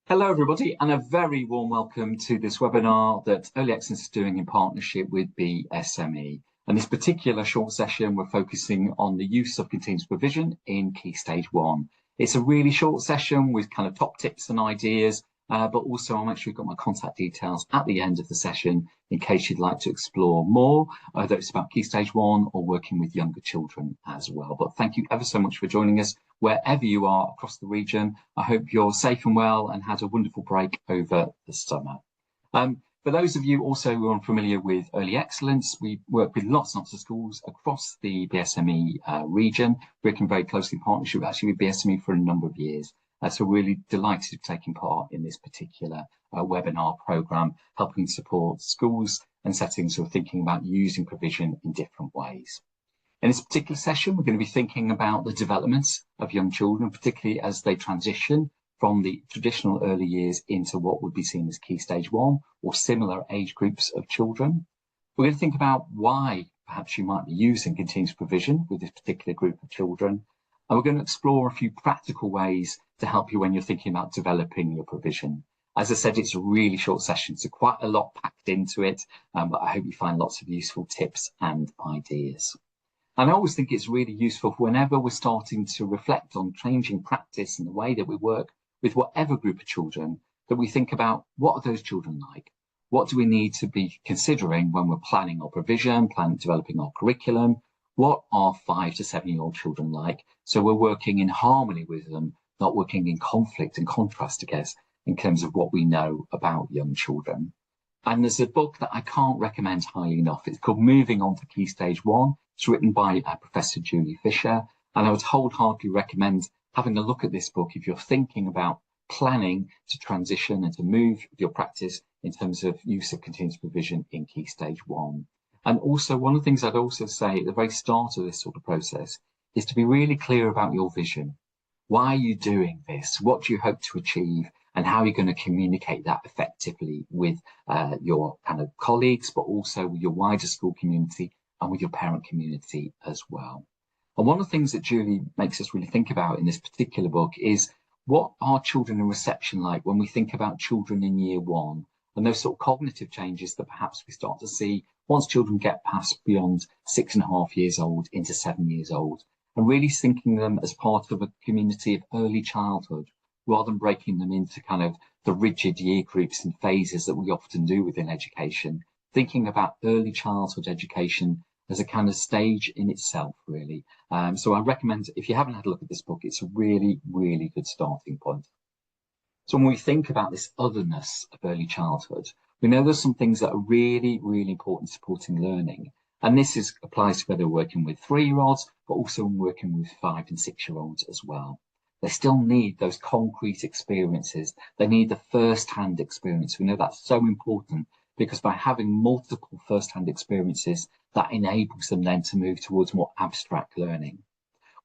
Hello, everybody, and a very warm welcome to this webinar that Early Excellence is doing in partnership with BSME. And this particular short session, we're focusing on the use of continuous provision in Key Stage 1. It's a really short session with kind of top tips and ideas, but also I'll make sure you've got my contact details at the end of the session in case you'd like to explore more, whether it's about Key Stage 1 or working with younger children as well. But thank you ever so much for joining us wherever you are across the region. I hope you're safe and well and had a wonderful break over the summer. For those of you also who are unfamiliar with Early Excellence, we work with lots and lots of schools across the BSME region, working very closely in partnership actually with BSME for a number of years. So we're really delighted to be taking part in this particular webinar programme, helping support schools and settings who are thinking about using provision in different ways. In this particular session, we're going to be thinking about the development of young children, particularly as they transition from the traditional early years into what would be seen as Key Stage 1 or similar age groups of children. We're going to think about why perhaps you might be using continuous provision with this particular group of children. And we're going to explore a few practical ways to help you when you're thinking about developing your provision. As I said, it's a really short session, so quite a lot packed into it, but I hope you find lots of useful tips and ideas. And I always think it's really useful whenever we're starting to reflect on changing practice and the way that we work with whatever group of children, that we think about what are those children like? What do we need to be considering when we're planning our provision, developing our curriculum? What are 5 to 7-year-old children like? So we're working in harmony with them, not working in conflict and contrast, I guess, in terms of what we know about young children. And there's a book that I can't recommend highly enough. It's called Moving On to Key Stage 1. It's written by Professor Julie Fisher. And I would wholeheartedly recommend having a look at this book if you're thinking about planning to transition and to move your practice in terms of use of continuous provision in Key Stage 1. And also, one of the things I'd also say at the very start of this sort of process is to be really clear about your vision. Why are you doing this? What do you hope to achieve? And how are you going to communicate that effectively with your kind of colleagues, but also with your wider school community and with your parent community as well. And one of the things that Julie makes us really think about in this particular book is what are children in reception like when we think about children in year 1 and those sort of cognitive changes that perhaps we start to see once children get past beyond 6.5 years old into 7 years old, and really thinking them as part of a community of early childhood, rather than breaking them into kind of the rigid year groups and phases that we often do within education, thinking about early childhood education as a kind of stage in itself, really. So I recommend, if you haven't had a look at this book, it's a really, really good starting point. So when we think about this otherness of early childhood, we know there's some things that are really, really important supporting learning. And this applies to whether we're working with 3-year-olds, but also when working with 5 and 6-year-olds as well. They still need those concrete experiences. They need the first-hand experience. We know that's so important because by having multiple first-hand experiences, that enables them then to move towards more abstract learning.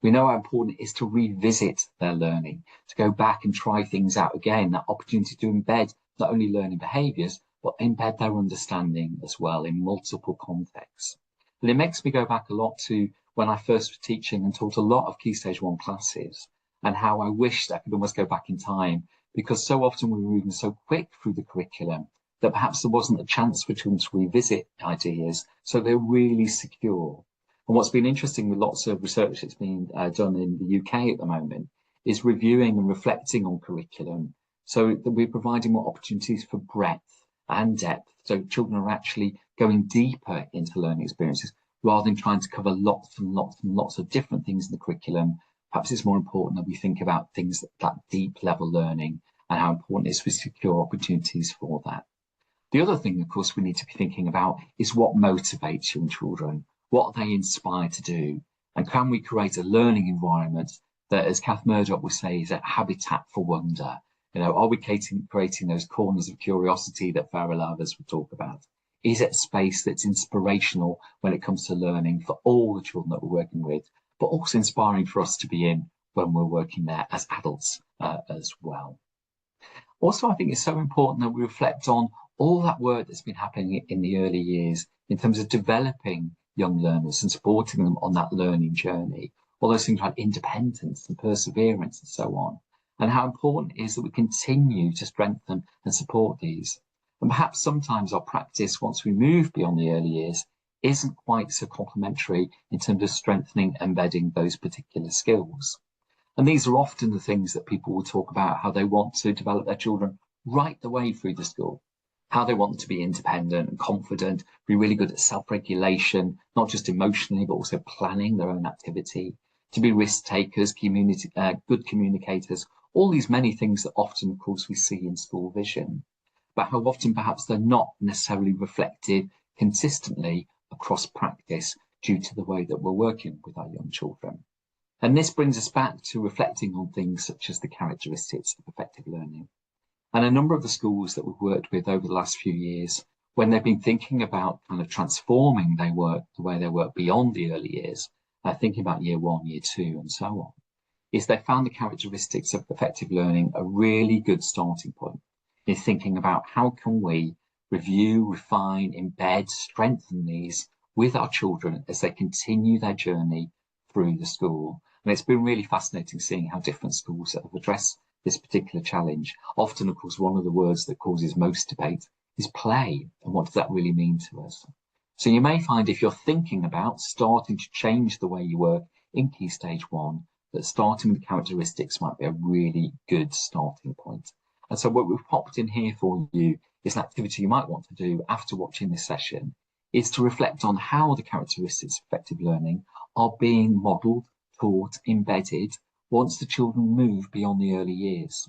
We know how important it is to revisit their learning, to go back and try things out again, that opportunity to embed not only learning behaviours, but embed their understanding as well in multiple contexts. And it makes me go back a lot to when I first was teaching and taught a lot of Key Stage 1 classes, and how I wished I could almost go back in time, because so often we were moving so quick through the curriculum that perhaps there wasn't a chance for children to revisit ideas, so they're really secure. And what's been interesting with lots of research that's been done in the UK at the moment is reviewing and reflecting on curriculum, so that we're providing more opportunities for breadth and depth, so children are actually going deeper into learning experiences rather than trying to cover lots and lots and lots of different things in the curriculum. Perhaps it's more important that we think about things that deep level learning and how important it is to secure opportunities for that. The other thing, of course, we need to be thinking about is what motivates young children. What are they inspired to do? And can we create a learning environment that, as Kath Murdoch would say, is a habitat for wonder? You know, are we creating those corners of curiosity that Farah Lavers would talk about? Is it a space that's inspirational when it comes to learning for all the children that we're working with, but also inspiring for us to be in when we're working there as adults as well? Also, I think it's so important that we reflect on all that work that's been happening in the early years in terms of developing young learners and supporting them on that learning journey. All those things like independence and perseverance and so on. and how important it is that we continue to strengthen and support these. And perhaps sometimes our practice, once we move beyond the early years, isn't quite so complementary in terms of strengthening, embedding those particular skills. And these are often the things that people will talk about, how they want to develop their children right the way through the school, how they want them to be independent and confident, be really good at self-regulation, not just emotionally, but also planning their own activity, to be risk takers, good communicators, all these many things that often, of course, we see in school vision, but how often perhaps they're not necessarily reflected consistently across practice due to the way that we're working with our young children. And this brings us back to reflecting on things such as the characteristics of effective learning. And a number of the schools that we've worked with over the last few years, when they've been thinking about kind of transforming their work, the way they work beyond the early years, thinking about year 1, year 2, and so on, is they found the characteristics of effective learning a really good starting point in thinking about how can we review, refine, embed, strengthen these with our children as they continue their journey through the school. And it's been really fascinating seeing how different schools have addressed this particular challenge. Often, of course, one of the words that causes most debate is play. And what does that really mean to us? So you may find if you're thinking about starting to change the way you work in Key Stage 1, that starting with characteristics might be a really good starting point. And so what we've popped in here for you is an activity you might want to do after watching this session, is to reflect on how the characteristics of effective learning are being modelled, taught, embedded once the children move beyond the early years.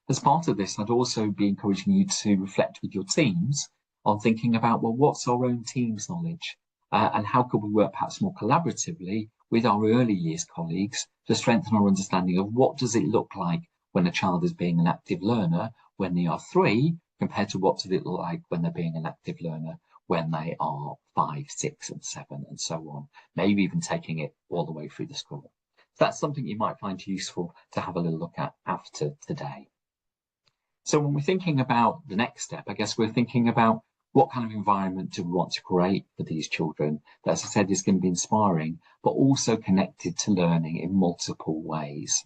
As part of this, I'd also be encouraging you to reflect with your teams on thinking about, well, what's our own team's knowledge and how could we work perhaps more collaboratively with our early years colleagues to strengthen our understanding of what does it look like when a child is being an active learner when they are 3 compared to what does it look like when they're being an active learner when they are 5, 6 and 7 and so on, maybe even taking it all the way through the school. So that's something you might find useful to have a little look at after today. So when we're thinking about the next step, I guess we're thinking about what kind of environment do we want to create for these children that, as I said, is going to be inspiring, but also connected to learning in multiple ways.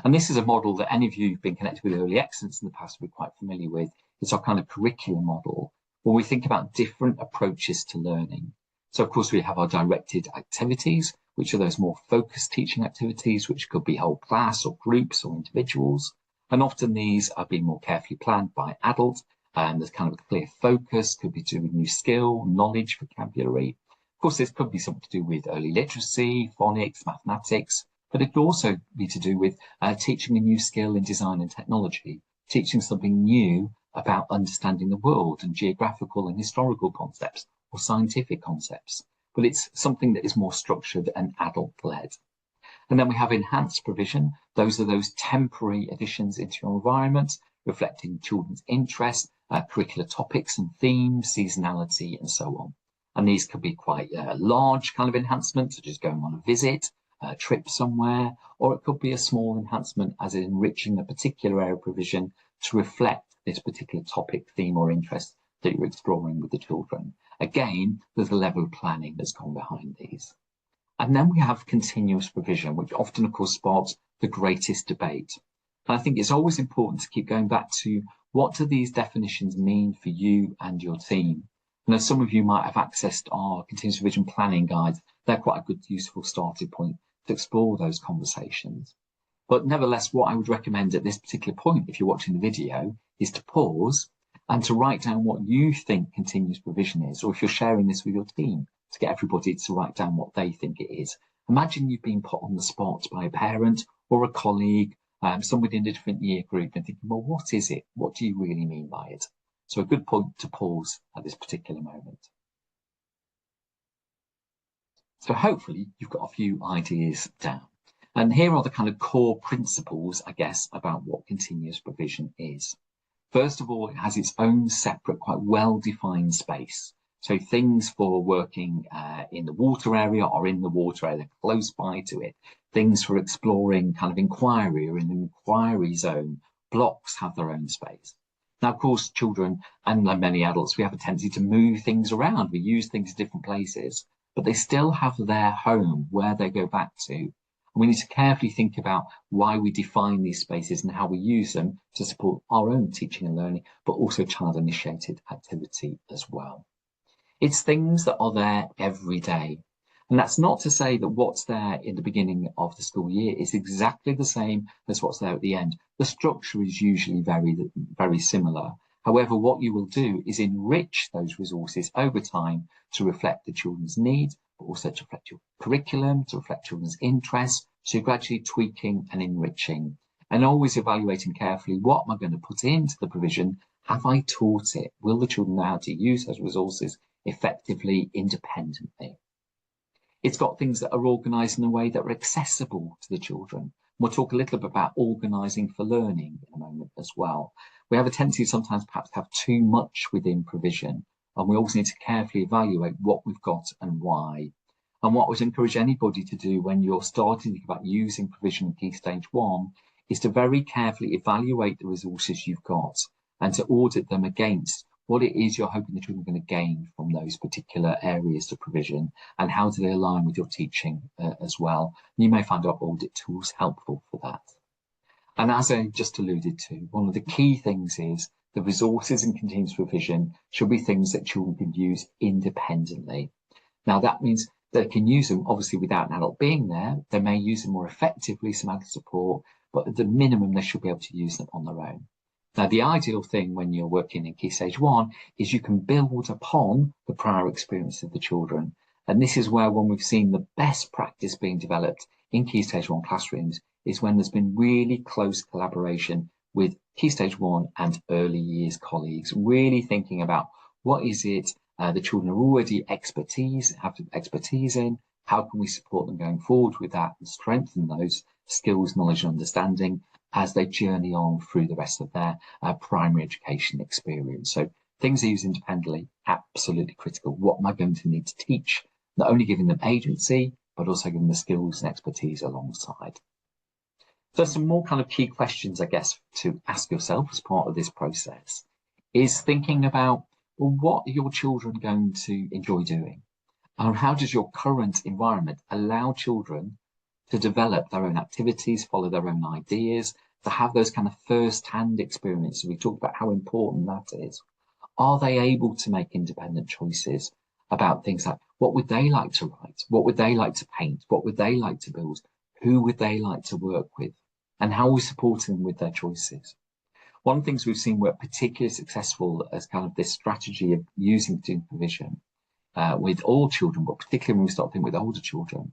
And this is a model that any of you who've been connected with early excellence in the past will be quite familiar with. It's our kind of curriculum model where we think about different approaches to learning. So, of course, we have our directed activities, which are those more focused teaching activities, which could be whole class or groups or individuals. And often these are being more carefully planned by adults. And there's kind of a clear focus, could be to do with new skill, knowledge, vocabulary. Of course, this could be something to do with early literacy, phonics, mathematics, but it could also be to do with teaching a new skill in design and technology, teaching something new about understanding the world and geographical and historical concepts or scientific concepts. But it's something that is more structured and adult-led. And then we have enhanced provision. Those are those temporary additions into your environment, reflecting children's interests, curricular topics and themes, seasonality, and so on. And these could be quite large kind of enhancements, such as going on a visit, a trip somewhere, or it could be a small enhancement as in enriching a particular area of provision to reflect this particular topic, theme, or interest that you're exploring with the children. Again, there's a level of planning that's gone behind these. And then we have continuous provision, which often, of course, sparks the greatest debate. And I think it's always important to keep going back to what do these definitions mean for you and your team? And as some of you might have accessed our continuous provision planning guides, they're quite a good, useful starting point to explore those conversations. But nevertheless, what I would recommend at this particular point, if you're watching the video, is to pause and to write down what you think continuous provision is, or if you're sharing this with your team, to get everybody to write down what they think it is. Imagine you've been put on the spot by a parent or a colleague, somebody in a different year group, and thinking, well, what is it? What do you really mean by it? So a good point to pause at this particular moment. So hopefully you've got a few ideas down. And here are the kind of core principles, I guess, about what continuous provision is. First of all, it has its own separate, quite well-defined space. So things for working in the water area or in the water area close by to it. Things for exploring kind of inquiry or in the inquiry zone. Blocks have their own space. Now, of course, children and like many adults, we have a tendency to move things around. We use things in different places, but they still have their home where they go back to. And we need to carefully think about why we define these spaces and how we use them to support our own teaching and learning, but also child-initiated activity as well. It's things that are there every day. And that's not to say that what's there in the beginning of the school year is exactly the same as what's there at the end. The structure is usually very similar. However, what you will do is enrich those resources over time to reflect the children's needs, but also to reflect your curriculum, to reflect children's interests. So you're gradually tweaking and enriching and always evaluating carefully, what am I going to put into the provision? Have I taught it? Will the children know how to use those resources effectively, independently? It's got things that are organised in a way that are accessible to the children. We'll talk a little bit about organising for learning in a moment as well. We have a tendency sometimes perhaps to have too much within provision, and we also need to carefully evaluate what we've got and why. And what I would encourage anybody to do when you're starting to think about using provision in Key Stage 1 is to very carefully evaluate the resources you've got and to audit them against what it is you're hoping the children are going to gain from those particular areas of provision, and how do they align with your teaching as well. You may find our audit tools helpful for that. And as I just alluded to, one of the key things is the resources in continuous provision should be things that children can use independently. Now that means they can use them obviously without an adult being there. They may use them more effectively, some added support, but at the minimum they should be able to use them on their own. Now, the ideal thing when you're working in Key Stage 1 is you can build upon the prior experience of the children. And this is where, when we've seen the best practice being developed in Key Stage 1 classrooms, is when there's been really close collaboration with Key Stage 1 and early years colleagues, really thinking about what is it the children are already have expertise in, how can we support them going forward with that and strengthen those skills, knowledge and understanding as they journey on through the rest of their primary education experience. So things are used independently, absolutely critical. What am I going to need to teach? Not only giving them agency, but also giving them the skills and expertise alongside. So some more kind of key questions, I guess, to ask yourself as part of this process is thinking about, well, what are your children going to enjoy doing? And how does your current environment allow children to develop their own activities, follow their own ideas, to have those kind of first-hand experiences? We talked about how important that is. Are they able to make independent choices about things like what would they like to write? What would they like to paint? What would they like to build? Who would they like to work with? And how are we supporting them with their choices? One of the things we've seen work particularly successful as kind of this strategy of using continuous provision with all children, but particularly when we start thinking with older children,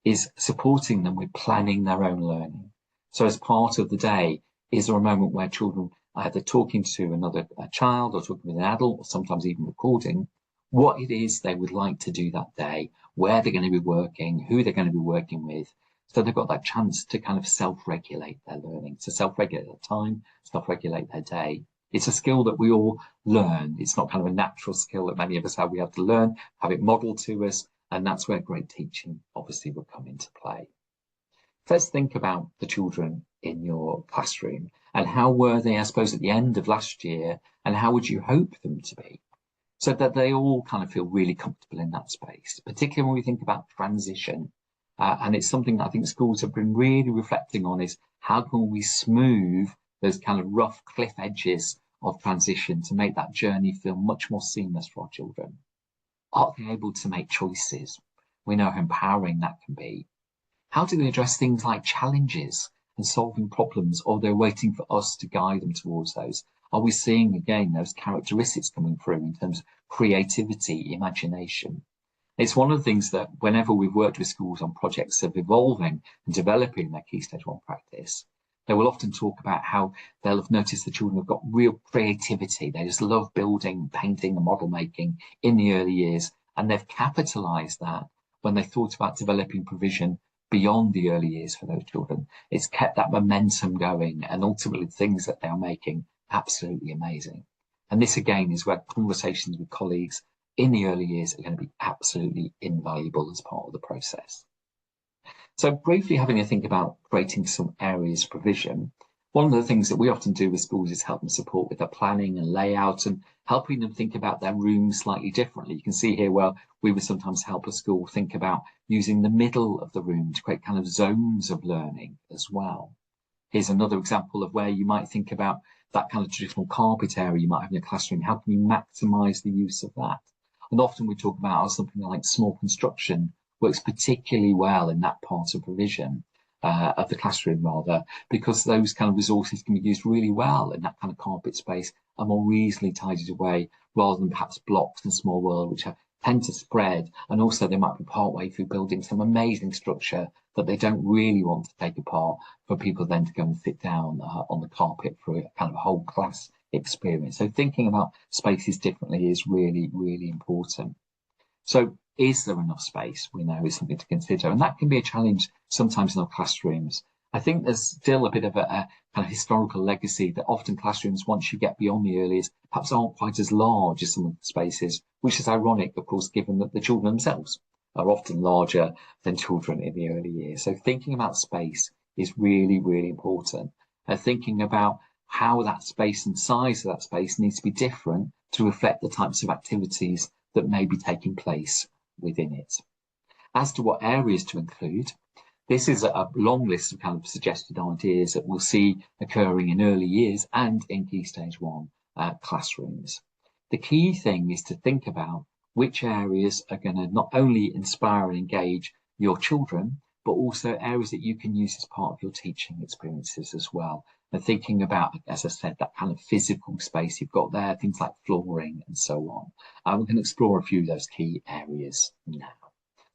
is supporting them with planning their own learning. So as part of the day, is there a moment where children are either talking to another child or talking with an adult, or sometimes even recording what it is they would like to do that day, where they're going to be working, who they're going to be working with. So they've got that chance to kind of self-regulate their learning, to self-regulate their time, self-regulate their day. It's a skill that we all learn. It's not kind of a natural skill that many of us have. We have to learn, have it modeled to us. And that's where great teaching obviously will come into play. Let's think about the children in your classroom and how were they, I suppose, at the end of last year, and how would you hope them to be, so that they all kind of feel really comfortable in that space, particularly when we think about transition. And it's something that I think schools have been really reflecting on, is how can we smooth those kind of rough cliff edges of transition to make that journey feel much more seamless for our children. Are they able to make choices? We know how empowering that can be. How do they address things like challenges and solving problems, or they're waiting for us to guide them towards those? Are we seeing, again, those characteristics coming through in terms of creativity, imagination? It's one of the things that whenever we've worked with schools on projects of evolving and developing their Key Stage 1 practice, they will often talk about how they'll have noticed the children have got real creativity. They just love building, painting and model making in the early years. And they've capitalised that when they thought about developing provision beyond the early years for those children. It's kept that momentum going, and ultimately things that they're making absolutely amazing. And this again is where conversations with colleagues in the early years are going to be absolutely invaluable as part of the process. So briefly having a think about creating some areas of provision, One of the things that we often do with schools is help them support with their planning and layout and helping them think about their rooms slightly differently. You can see here where we would sometimes help a school think about using the middle of the room to create kind of zones of learning as well. Here's another example of where you might think about that kind of traditional carpet area you might have in your classroom. How can you maximize the use of that? And often we talk about how something like small construction works particularly well in that part of provision. Of the classroom rather, because those kind of resources can be used really well in that kind of carpet space and more easily tidied away rather than perhaps blocks and small world, which tend to spread. And also they might be part way through building some amazing structure that they don't really want to take apart for people then to go and sit down on the carpet for a kind of whole class experience. So thinking about spaces differently is really, really important. So is there enough space? We know is something to consider. And that can be a challenge sometimes in our classrooms. I think there's still a bit of a kind of historical legacy that often classrooms, once you get beyond the early years, perhaps aren't quite as large as some of the spaces, which is ironic, of course, given that the children themselves are often larger than children in the early years. So thinking about space is really, really important. Thinking about how that space and size of that space needs to be different to reflect the types of activities that may be taking place within it. As to what areas to include, this is a long list of kind of suggested ideas that we'll see occurring in early years and in Key Stage 1 classrooms. The key thing is to think about which areas are going to not only inspire and engage your children, but also areas that you can use as part of your teaching experiences as well. And thinking about, as I said, that kind of physical space you've got there, things like flooring and so on. We're going to explore a few of those key areas now.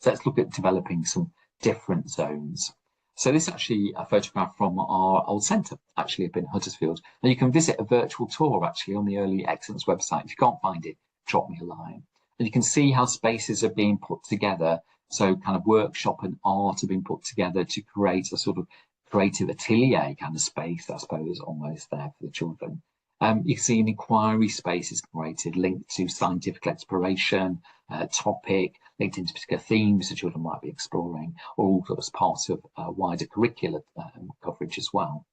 So let's look at developing some different zones. So this is actually a photograph from our old centre, actually up in Huddersfield. And you can visit a virtual tour actually on the Early Excellence website. If you can't find it, drop me a line. And you can see how spaces are being put together. So kind of workshop and art are being put together to create a sort of creative atelier kind of space, I suppose, almost there for the children. You can see an inquiry space is created linked to scientific exploration, topic, linked into particular themes the children might be exploring, or all as part of wider curricular coverage as well.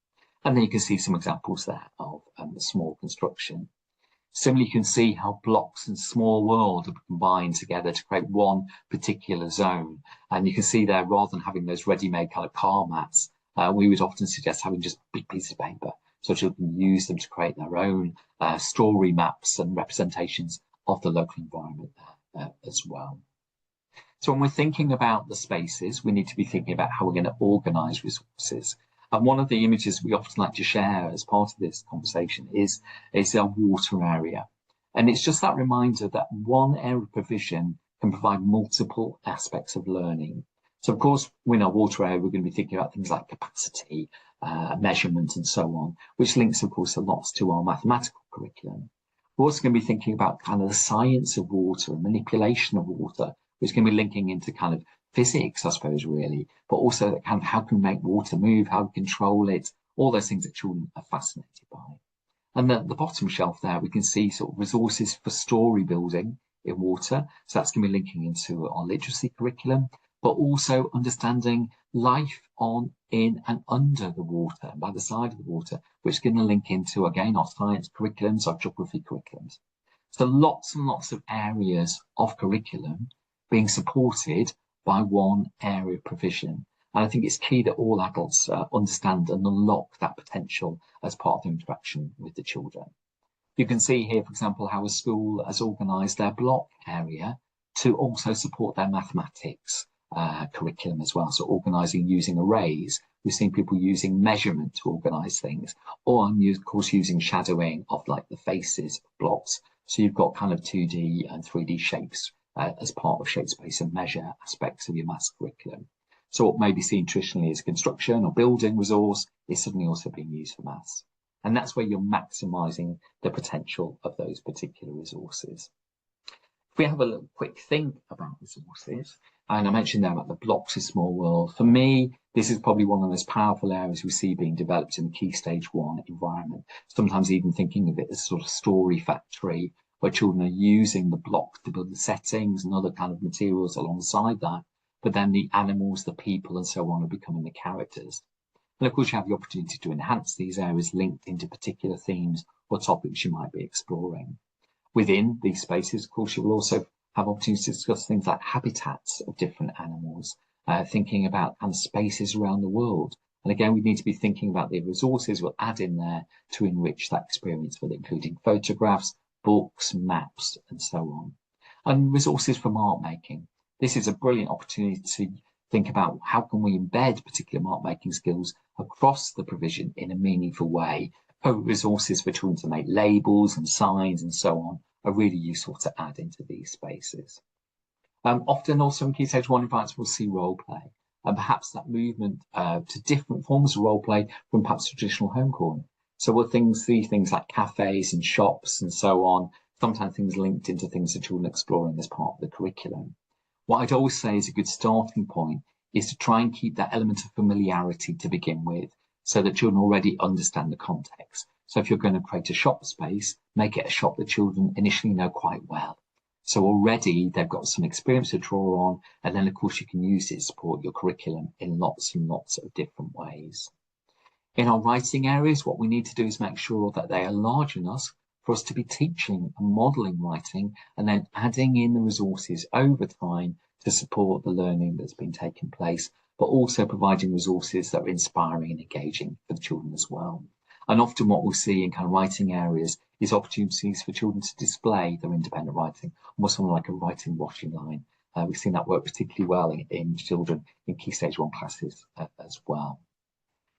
And then you can see some examples there of the small construction. Similarly, you can see how blocks and small world are combined together to create one particular zone. And you can see there, rather than having those ready-made kind of car mats, we would often suggest having just big pieces of paper so children use them to create their own story maps and representations of the local environment as well. So when we're thinking about the spaces, we need to be thinking about how we're going to organise resources. And one of the images we often like to share as part of this conversation is our water area. And it's just that reminder that one area of provision can provide multiple aspects of learning. So of course, in our water area, we're going to be thinking about things like capacity, measurement and so on, which links, of course, a lot to our mathematical curriculum. We're also going to be thinking about kind of the science of water and manipulation of water, which is going to be linking into kind of physics, I suppose, really, but also kind of how can we make water move, how we control it, all those things that children are fascinated by. And at the bottom shelf there, we can see sort of resources for story building in water. So that's going to be linking into our literacy curriculum, but also understanding life on, in and under the water, and by the side of the water, which is going to link into, again, our science curriculums, our geography curriculums. So lots and lots of areas of curriculum being supported by one area of provision. And I think it's key that all adults understand and unlock that potential as part of their interaction with the children. You can see here, for example, how a school has organised their block area to also support their mathematics curriculum as well. So organising using arrays. We've seen people using measurement to organise things, or of course using shadowing of like the faces of blocks. So you've got kind of 2D and 3D shapes as part of shape, space and measure aspects of your maths curriculum. So what may be seen traditionally as construction or building resource is suddenly also being used for maths. And that's where you're maximising the potential of those particular resources. If we have a little quick think about resources, and I mentioned there about the blocks of small world, for me, this is probably one of the most powerful areas we see being developed in the Key Stage 1 environment. Sometimes even thinking of it as sort of story factory, where children are using the blocks to build the settings and other kind of materials alongside that, but then the animals, the people and so on are becoming the characters. And of course, you have the opportunity to enhance these areas linked into particular themes or topics you might be exploring. Within these spaces, of course, you will also have opportunities to discuss things like habitats of different animals, thinking about spaces around the world. And again, we need to be thinking about the resources we'll add in there to enrich that experience, with including photographs, books, maps, and so on. And resources from art making. This is a brilliant opportunity to think about how can we embed particular art making skills across the provision in a meaningful way. Resources for children to make labels and signs and so on are really useful to add into these spaces. Often also in Key Stage 1 environments, we'll see role play, and perhaps that movement to different forms of role play from perhaps traditional home corner. So we'll see things like cafes and shops and so on, sometimes things linked into things that children are exploring as part of the curriculum. What I'd always say is a good starting point is to try and keep that element of familiarity to begin with, so that children already understand the context. So if you're going to create a shop space, make it a shop that children initially know quite well. So already they've got some experience to draw on, and then of course you can use it to support your curriculum in lots and lots of different ways. In our writing areas, what we need to do is make sure that they are large enough for us to be teaching and modelling writing, and then adding in the resources over time to support the learning that's been taking place, but also providing resources that are inspiring and engaging for the children as well. And often what we'll see in kind of writing areas is opportunities for children to display their independent writing, almost something like a writing washing line. We've seen that work particularly well in children in Key Stage 1 classes as well.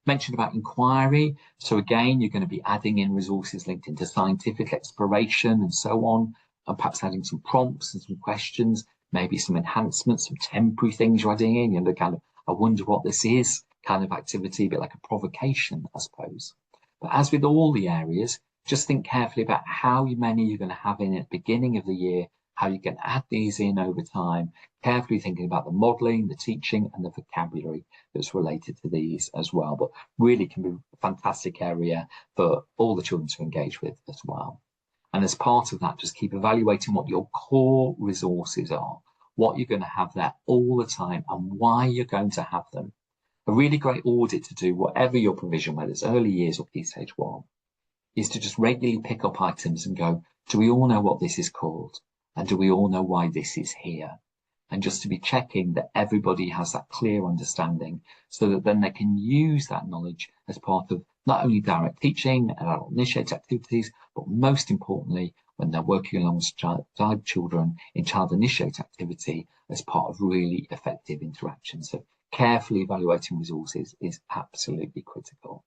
Mentioned about inquiry. So again, you're going to be adding in resources linked into scientific exploration and so on, and perhaps adding some prompts and some questions, maybe some enhancements, some temporary things you're adding in, the kind of, I wonder what this is kind of activity, a bit like a provocation, I suppose. But as with all the areas, just think carefully about how many you're going to have in at the beginning of the year, how you can add these in over time, carefully thinking about the modelling, the teaching, and the vocabulary that's related to these as well. But really can be a fantastic area for all the children to engage with as well. And as part of that, just keep evaluating what your core resources are, what you're going to have there all the time, and why you're going to have them. A really great audit to do, whatever your provision, whether it's early years or Key Stage 1, is to just regularly pick up items and go, do we all know what this is called? And do we all know why this is here? And just to be checking that everybody has that clear understanding, so that then they can use that knowledge as part of not only direct teaching and adult initiated activities, but most importantly, when they're working alongside children in child initiated activity as part of really effective interaction. So carefully evaluating resources is absolutely critical.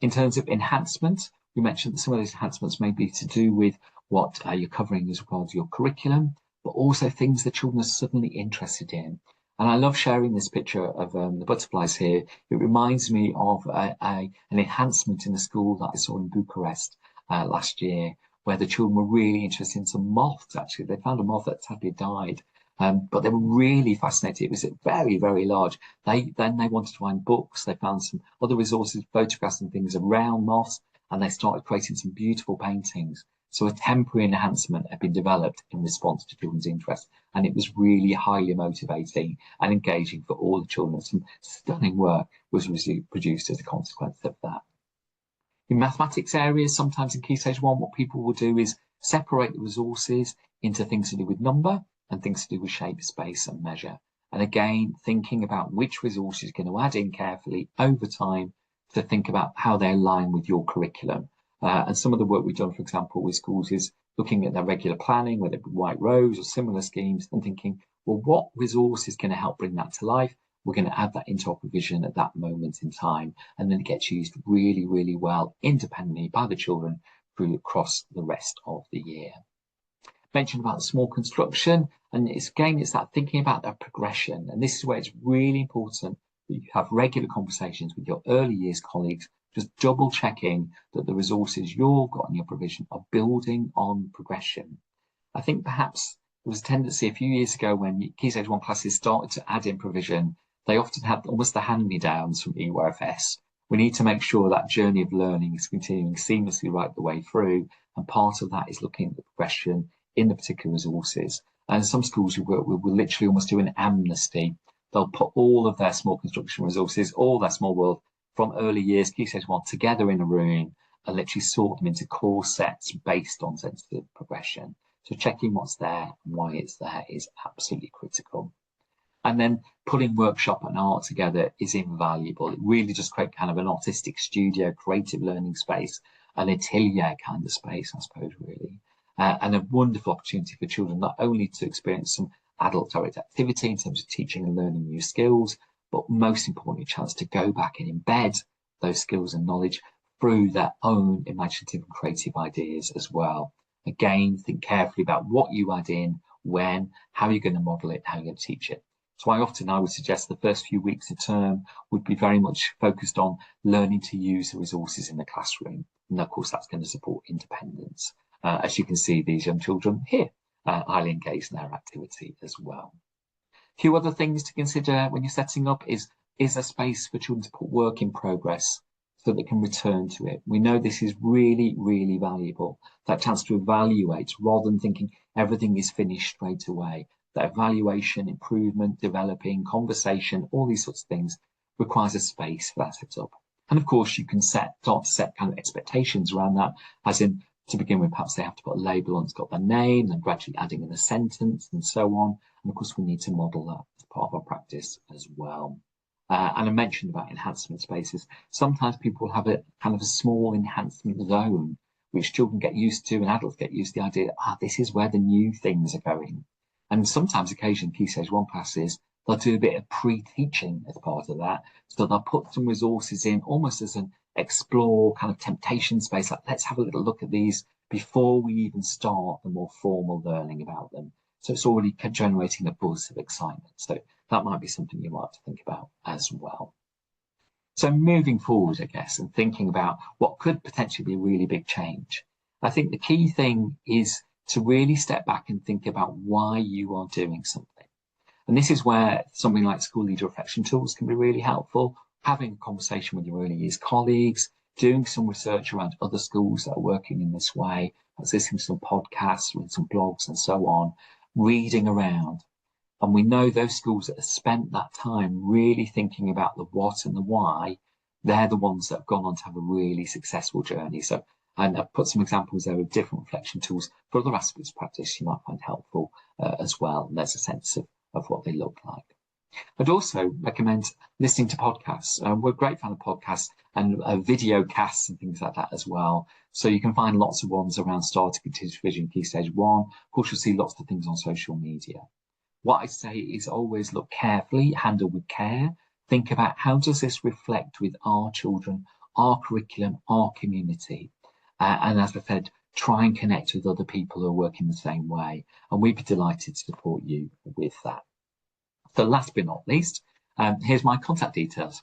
In terms of enhancement, we mentioned that some of those enhancements may be to do with what you're covering as well as your curriculum, but also things that children are suddenly interested in. And I love sharing this picture of the butterflies here. It reminds me of an enhancement in the school that I saw in Bucharest last year, where the children were really interested in some moths, actually. They found a moth that sadly died, but they were really fascinated. It was very, very large. Then they wanted to find books. They found some other resources, photographs and things around moths, and they started creating some beautiful paintings. So a temporary enhancement had been developed in response to children's interest, and it was really highly motivating and engaging for all the children. Some stunning work was produced as a consequence of that. In mathematics areas, sometimes in Key Stage 1, what people will do is separate the resources into things to do with number and things to do with shape, space, and measure. And again, thinking about which resources you're going to add in carefully over time to think about how they align with your curriculum. And some of the work we've done, for example, with schools is looking at their regular planning, whether it be white rows or similar schemes, and thinking, well, what resource is going to help bring that to life? We're going to add that into our provision at that moment in time, and then it gets used really, really well independently by the children through across the rest of the year. Mentioned about small construction, and it's that thinking about that progression, and this is where it's really important that you have regular conversations with your early years colleagues, just double checking that the resources you've got in your provision are building on progression. I think perhaps there was a tendency a few years ago when Key Stage 1 classes started to add in provision, they often had almost the hand-me-downs from EYFS. We need to make sure that journey of learning is continuing seamlessly right the way through, and part of that is looking at the progression in the particular resources. And some schools we work with will literally almost do an amnesty. They'll put all of their small construction resources, all their small world from early years, Key Stage 1, together in a room and literally sort them into core sets based on sensitive progression. So checking what's there and why it's there is absolutely critical. And then putting workshop and art together is invaluable. It really just creates kind of an artistic studio, creative learning space, an atelier kind of space, I suppose, really. And a wonderful opportunity for children not only to experience some adult direct activity in terms of teaching and learning new skills, but most importantly, a chance to go back and embed those skills and knowledge through their own imaginative and creative ideas as well. Again, think carefully about what you add in, when, how you're going to model it, how you're going to teach it. So I would suggest the first few weeks of term would be very much focused on learning to use the resources in the classroom. And of course, that's going to support independence. As you can see, these young children here highly engaged in their activity as well. A few other things to consider when you're setting up is a space for children to put work in progress so they can return to it. We know this is really, really valuable, that chance to evaluate rather than thinking everything is finished straight away. That evaluation, improvement, developing, conversation, all these sorts of things requires a space for that setup. And of course, you can start to set kind of expectations around that, as in, to begin with, perhaps they have to put a label on it's got their name and gradually adding in a sentence and so on. And of course, we need to model that as part of our practice as well. And I mentioned about enhancement spaces. Sometimes people have a kind of a small enhancement zone, which children get used to and adults get used to the idea, this is where the new things are going. And sometimes, occasionally, Key Stage 1 classes, they'll do a bit of pre-teaching as part of that. So they'll put some resources in almost as an explore kind of temptation space, like let's have a little look at these before we even start the more formal learning about them. So it's already generating a buzz of excitement. So that might be something you might have to think about as well. So moving forward, I guess, and thinking about what could potentially be a really big change, I think the key thing is to really step back and think about why you are doing something. And this is where something like school leader reflection tools can be really helpful. Having a conversation with your early years colleagues, doing some research around other schools that are working in this way, listening to some podcasts, reading some blogs and so on, reading around. And we know those schools that have spent that time really thinking about the what and the why, they're the ones that have gone on to have a really successful journey. So, and I've put some examples there of different reflection tools for other aspects of practice you might find helpful as well. And there's a sense of what they look like. I'd also recommend listening to podcasts. We're a great fan of podcasts and video casts and things like that as well. So you can find lots of ones around starting continuous revision Key Stage 1. Of course, you'll see lots of things on social media. What I say is always look carefully, handle with care. Think about how does this reflect with our children, our curriculum, our community. And as I said, try and connect with other people who are working the same way. And we'd be delighted to support you with that. So last but not least, here's my contact details.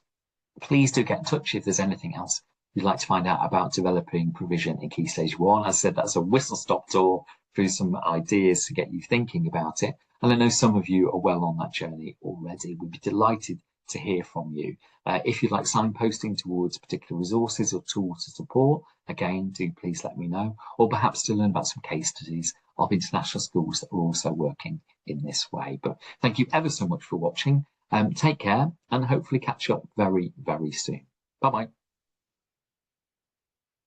Please do get in touch if there's anything else you'd like to find out about developing provision in Key Stage 1. As I said, that's a whistle-stop tour through some ideas to get you thinking about it. And I know some of you are well on that journey already. We'd be delighted to hear from you. If you'd like signposting towards particular resources or tools to support, again, do please let me know. Or perhaps to learn about some case studies of international schools that are also working in this way. But thank you ever so much for watching. Take care and hopefully catch up very, very soon. Bye-bye.